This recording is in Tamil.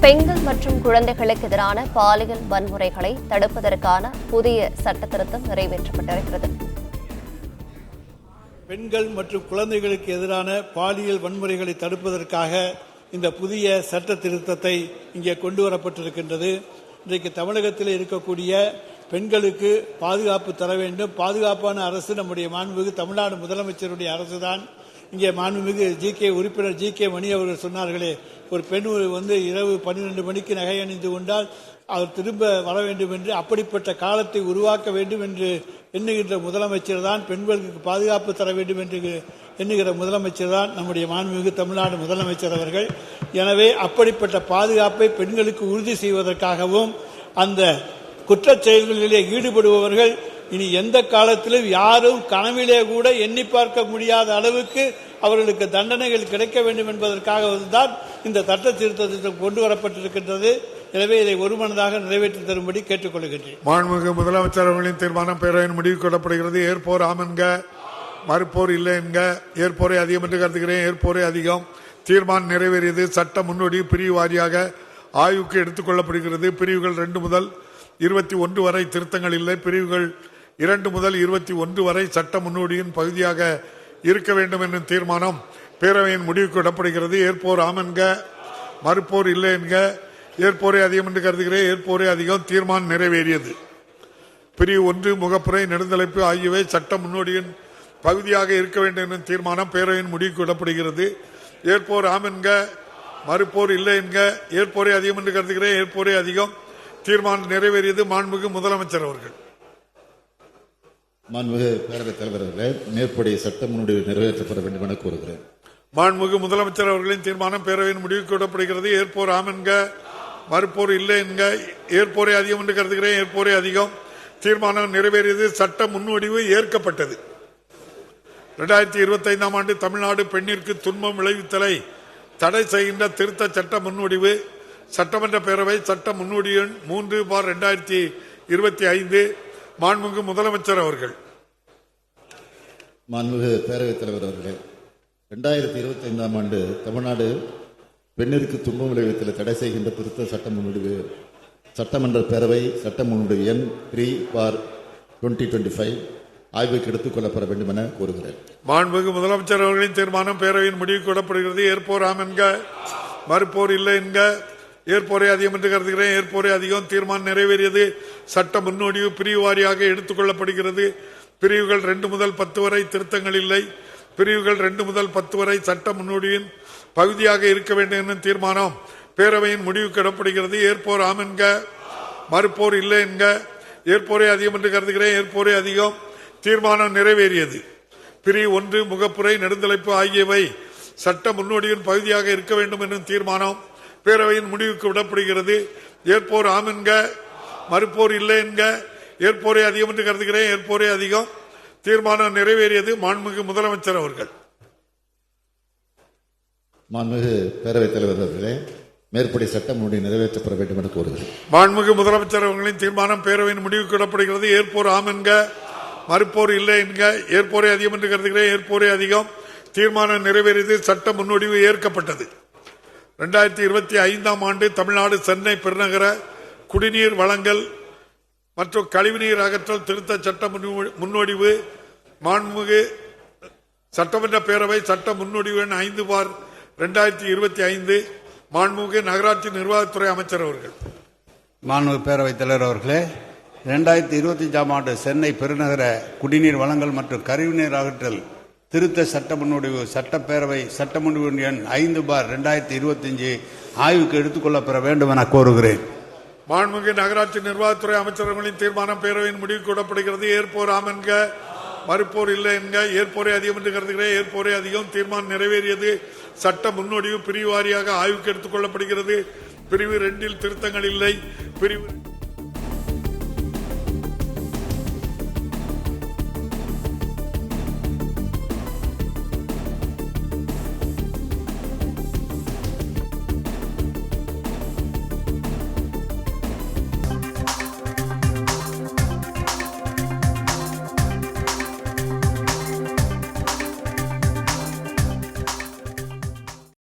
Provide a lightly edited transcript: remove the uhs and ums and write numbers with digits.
பெண்கள் மற்றும் குழந்தைகளுக்கு எதிரான பாலியல் வன்முறைகளை தடுப்பதற்கான புதிய சட்ட திருத்தம் நிறைவேற்றப்பட்டிருக்கிறது. பெண்கள் மற்றும் குழந்தைகளுக்கு எதிரான பாலியல் வன்முறைகளை தடுப்பதற்காக இந்த புதிய சட்ட திருத்தத்தை இங்கே கொண்டு வரப்பட்டிருக்கின்றது. இன்றைக்கு தமிழகத்தில் இருக்கக்கூடிய பெண்களுக்கு பாதுகாப்பு தர வேண்டும். பாதுகாப்பான அரசு நம்முடைய மாண்புமிகு தமிழ்நாடு முதலமைச்சருடைய அரசுதான். இங்கே மாண்புமிகு உறுப்பினர் ஜி.கே. மணி அவர்கள் சொன்னார்களே, ஒரு பெண் இரவு 12 மணிக்கு நகை அணிந்து கொண்டால் அவர் திரும்ப வர வேண்டும் என்று, அப்படிப்பட்ட காலத்தை உருவாக்க வேண்டும் என்று எண்ணுகின்ற முதலமைச்சர் தான், பெண்களுக்கு பாதுகாப்பு தர வேண்டும் என்று எண்ணுகிற முதலமைச்சர் தான் நம்முடைய மாண்புமிகு தமிழ்நாடு முதலமைச்சர் அவர்கள். எனவே அப்படிப்பட்ட பாதுகாப்பை பெண்களுக்கு உறுதி செய்வதற்காகவும் அந்த குற்றச் செயல்களிலே ஈடுபடுபவர்கள் இனி எந்த காலத்திலும் யாரும் கனவிலே கூட எண்ணி பார்க்க முடியாத அளவுக்கு அவர்களுக்கு தண்டனைகள் கிடைக்க வேண்டும் என்பதற்காக தான் இந்த சட்ட திருத்தம் கொண்டு வரப்பட்டிருக்கின்றது. எனவே இதை ஒருமனதாக நிறைவேற்றி தரும்படி கேட்டுக் கொள்கின்றேன். மாண்புமிகு முதலமைச்சர் அவர்களின் தீர்மானம் பேரவையின் முடிவுக்கு கொள்ளப்படுகிறது. ஏற்போர் ஆம் என்க, மறுப்போர் இல்லை என்க. ஏற்போரை அதிகம் என்று கருதுகிறேன். ஏற்போரை அதிகம். தீர்மானம் நிறைவேறியது. சட்ட முன்னோடி பிரிவு வாரியாக ஆய்வுக்கு எடுத்துக் கொள்ளப்படுகிறது. பிரிவுகள் 2 முதல் 21 வரை திருத்தங்கள் இல்லை. பிரிவுகள் 2 முதல் 21 வரை சட்ட முன்னோடியின் பகுதியாக இருக்க வேண்டும் என்னும் தீர்மானம் பேரவையின் முடிவுக்கு விடப்படுகிறது. ஏற்போர் ஆம் என்க, மறுப்போர் இல்லை என்க. ஏற்போரை அதிகம் என்று கருதுகிறேன். ஏற்போரை அதிகம். தீர்மானம் நிறைவேறியது. பிரிவு 1 முகப்புரை நெடுந்தலைப்பு ஆகியவை சட்ட முன்னோடியின் பகுதியாக இருக்க வேண்டும் என்னும் தீர்மானம் பேரவையின் முடிவுக்கு விடப்படுகிறது. ஏற்போர் ஆம் என்க, மறுப்போர் இல்லை என்க. ஏற்போரை அதிகம் என்று கருதுகிறேன். ஏற்போரை அதிகம். தீர்மானம் நிறைவேறியது. மாண்புமிகு முதலமைச்சர் அவர்கள். மாண்புமிகு பேரவைத் தலைவர் அவர்களே, மேற்படி சட்ட முன்வடிவு நிறைவேற்றப்பட வேண்டும் என கூறுகிறேன். மாண்புமிகு முதலமைச்சர் அவர்களின் தீர்மானம் பேரவையின் முடிவுக்கு விடப்படுகிறது. ஏற்போர் ஆம் என்க, மறுப்போர் இல்லை என்க. ஏற்போரை அதிகம் என்று கருதுகிறேன். ஏற்போரை அதிகம். தீர்மானம் நிறைவேறியது. சட்ட முன்வடிவு ஏற்கப்பட்டது. 2025ஆம் ஆண்டு தமிழ்நாடு பெண்ணிற்கு துன்பம் விளைவித்தலை தடை செய்கின்ற திருத்த சட்ட முன்வடிவு சட்டமன்ற பேரவை சட்ட முன்னோடி எண் 3/2025. மாண்புமிகு முதலமைச்சர் அவர்கள். மாண்புமிகு பேரவைத் தலைவர் அவர்களே, 2025ஆம் ஆண்டு தமிழ்நாடு பெண்ணிற்கு துன்பம் விளைவித்தலை தடை செய்கின்ற திருத்த சட்ட முன்வடிவு சட்டமன்ற பேரவை சட்ட முன்வடிவு எண் 3/2025 ஆய்வுக்கு எடுத்துக் கொள்ளப்பட வேண்டும் என கூறுகிறேன். மாண்புமிகு முதலமைச்சர் அவர்களின் தீர்மானம் பேரவையின் முடிவுக்கு விடப்படுகிறது. ஏற்போர் ஆம் என்க, மறுப்போர் இல்லை என்க. ஏற்போரை அதிகம் என்று கருதுகிறேன். ஏற்போரை அதிகம். தீர்மானம் நிறைவேறியது. சட்ட முன்னோடிவு பிரிவு வாரியாக எடுத்துக் கொள்ளப்படுகிறது. பிரிவுகள் 2 முதல் 10 வரை திருத்தங்கள் இல்லை. பிரிவுகள் 2 முதல் 10 வரை சட்ட முன்னோடியின் பகுதியாக இருக்க வேண்டும் என்னும் தீர்மானம் பேரவையின் முடிவுக்கு இடப்படுகிறது. ஏற்போர் ஆம் என்க, மறுப்போர் இல்லை என்க. ஏற்போரை அதிகம் என்று கருதுகிறேன். ஏற்போரை அதிகம். தீர்மானம் நிறைவேறியது. பிரிவு 1 முகப்புரை நெடுந்தலைப்பு ஆகியவை சட்ட முன்னோடியின் பகுதியாக இருக்க வேண்டும் என்னும் தீர்மானம் பேரவையின் முடிவுக்கு விடப்படுகிறது. ஏற்போர் ஆம் என்க, மறுப்போர் இல்லை என்க. ஏற்போரை அதிகம் என்று கருதுகிறேன். ஏற்போரை அதிகம். தீர்மானம் நிறைவேறியது. மாண்புமிகு முதலமைச்சர் அவர்கள். மாண்புமிகு பேரவைத் தலைவர் அவர்களே, மேற்படி சட்டம் முன்னோடி நிறைவேற்றப்பட வேண்டும் என கூறுகிறேன். மாண்புமிகு முதலமைச்சர் அவர்களின் தீர்மானம் பேரவையின் முடிவுக்கு விடப்படுகிறது. ஏற்போர் ஆம் என்க, மறுப்போர் இல்லை என்க. ஏற்போரை அதிகம் என்று கருதுகிறேன். ஏற்போரை அதிகம். தீர்மானம் நிறைவேறியது. சட்ட முன்னோடிவு ஏற்கப்பட்டது. 2025ஆம் ஆண்டு தமிழ்நாடு சென்னை பெருநகர குடிநீர் வழங்கல் மற்றும் கழிவுநீர் அகற்றல் திருத்த சட்ட முன்னோடிவு மாண்புமிகு சட்டமன்ற பேரவை சட்ட முன்னோடிவு எண் 5/2025. மாண்புமிகு நகராட்சி நிர்வாகத்துறை அமைச்சர் அவர்கள். மாண்புமிகு பேரவைத் தலைவர் அவர்களே, 2025ஆம் ஆண்டு சென்னை பெருநகர குடிநீர் வழங்கல் மற்றும் கழிவுநீர் அகற்றல் திருத்த சட்ட முன்வடிவு சட்டப்பேரவை சட்ட முன்வடிவு எண் 5/2025 ஆய்வுக்கு எடுத்துக் கொள்ளப்பட வேண்டும் என கோருகிறேன். மாண்புமிகு நகராட்சி நிர்வாகத்துறை அமைச்சர்களின் தீர்மானம் பேரவையின் முடிவுக்கு விடப்படுகிறது. ஏற்போர் ஆம் என்க, மறுப்போர் இல்லை என்க. ஏற்போரை அதிகம் என்று கருதுகிறேன். ஏற்போரை அதிகம். தீர்மானம் நிறைவேறியது. சட்ட முன்னோடிவு பிரிவு வாரியாக ஆய்வுக்கு எடுத்துக் கொள்ளப்படுகிறது. பிரிவு 2 திருத்தங்கள் இல்லை. பிரிவு